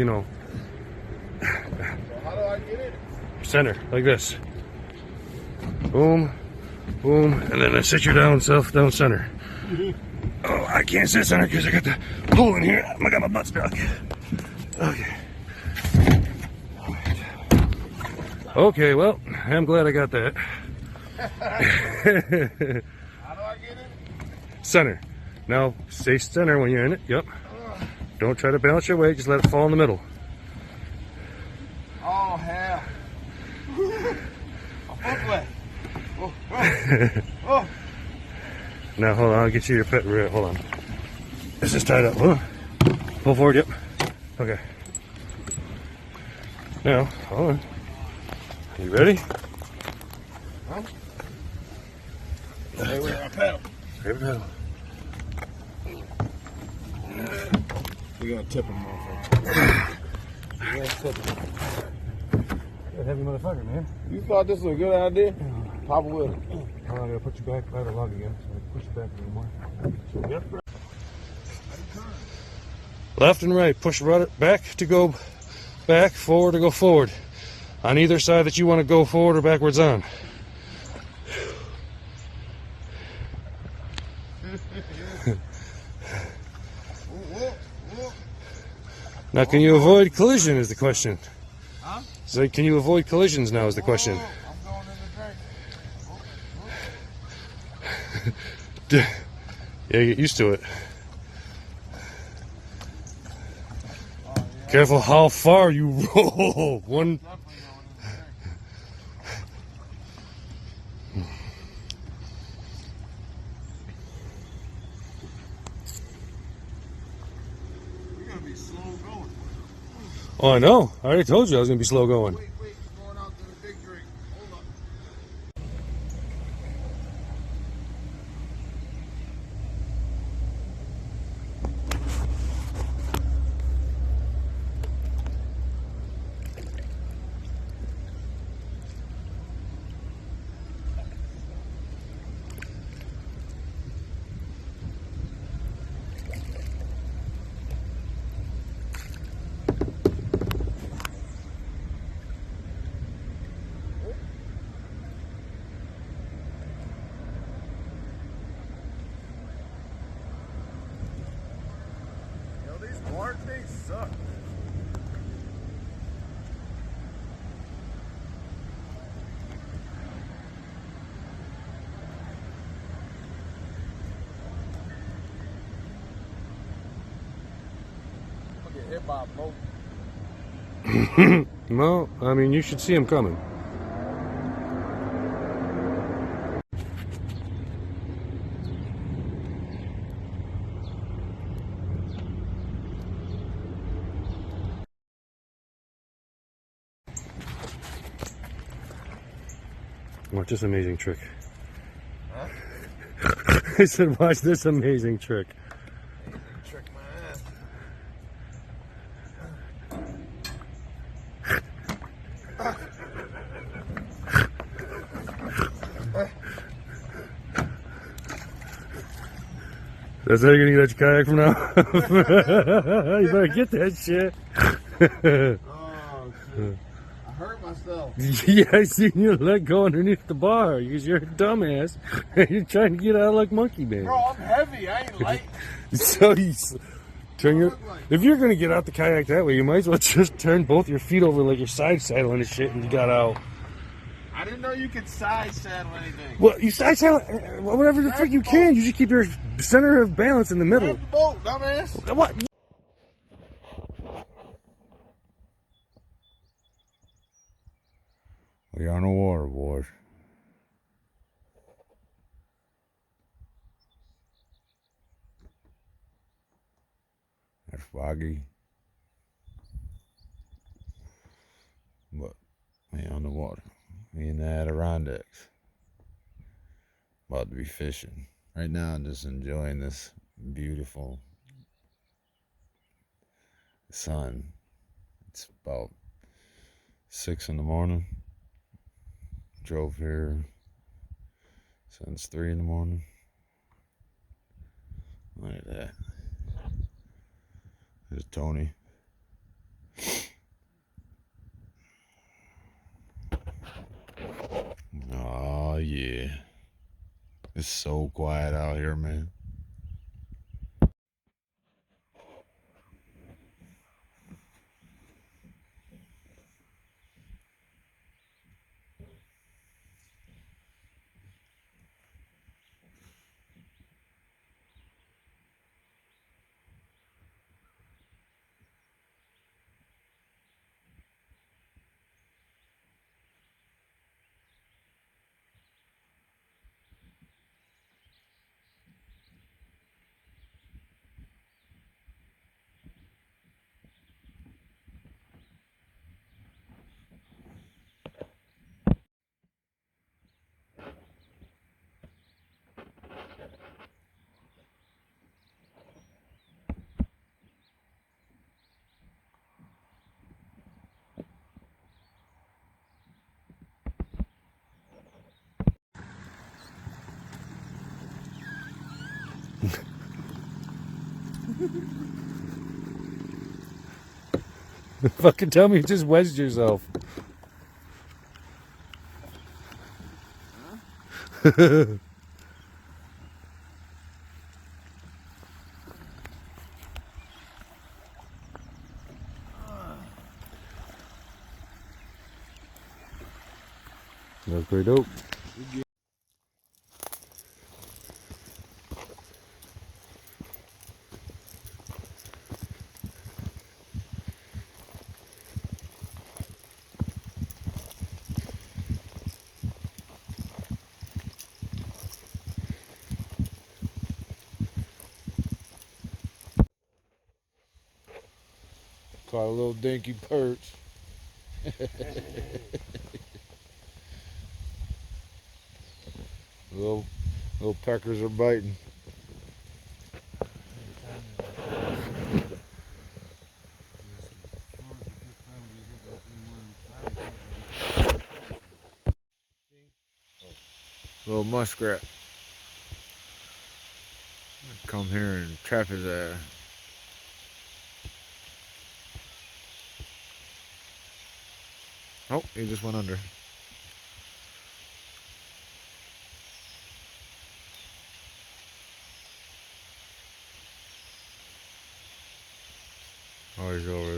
You know. So how do I get it? Center, like this. Boom, boom, and then I sit you down, down center. Oh, I can't sit center because I got the hole in here. I got my butt stuck. Okay. Okay, well, I'm glad I got that. How do I get it? Center. Now, stay center when you're in it. Yep. Don't try to balance your weight. Just let it fall in the middle. Oh, hell. Oh. Now, hold on. I'll get you your pet. Hold on. This is tied up. Huh? Pull forward. Yep. Okay. Now, hold on. You ready? Huh? Hey, where's my pedal? Here we go. We're gonna tip him, motherfucker. We're gonna tip him. You're a heavy motherfucker, man. You thought this was a good idea? Pop it with it. Oh, I gotta put you back by the log again. So I push you back a little more. Yep. Left and right. Push rudder back to go back, forward to go forward. On either side that you want to go forward or backwards on. Now, can you avoid collision is the question. Huh? So can you avoid collisions now is the question. I'm going in the drink. Yeah, get used to it. Careful how far you roll. One. You're gonna be slow going. Oh, I know. I already told you I was gonna be slow going. Wait, we're going out to the big drink. Hold up. Yo, these water things suck. I'm gonna get hit by a boat. Well, I mean, you should see him coming. Watch this amazing trick. Huh? I said, watch this amazing trick. Trick my ass. That's how you're gonna get your kayak from now? You better get that shit. Oh, shit. I hurt myself. Yeah, I seen you let go underneath the bar because you're a dumbass. You're trying to get out like Monkey Man. Bro, I'm heavy. I ain't light. So you turn your. If you're gonna get out the kayak that way, you might as well just turn both your feet over like you're side saddling and shit, and you got out. I didn't know you could side saddle anything. Well, you side saddle whatever the frick you can. You just keep your center of balance in the middle. Grab the boat, dumbass. What? We on the water, boys. It's foggy, but we on the water. We in the Adirondacks. About to be fishing. Right now, I'm just enjoying this beautiful sun. It's about 6 in the morning. Drove here since 3 in the morning. Look at that. There's Tony. It's so quiet out here, man. Fucking tell me you just wedged yourself. That's pretty dope. Caught a little dinky perch. little peckers are biting. Little muskrat. Come here and trap his ass. Oh, he just went under. Oh, he's over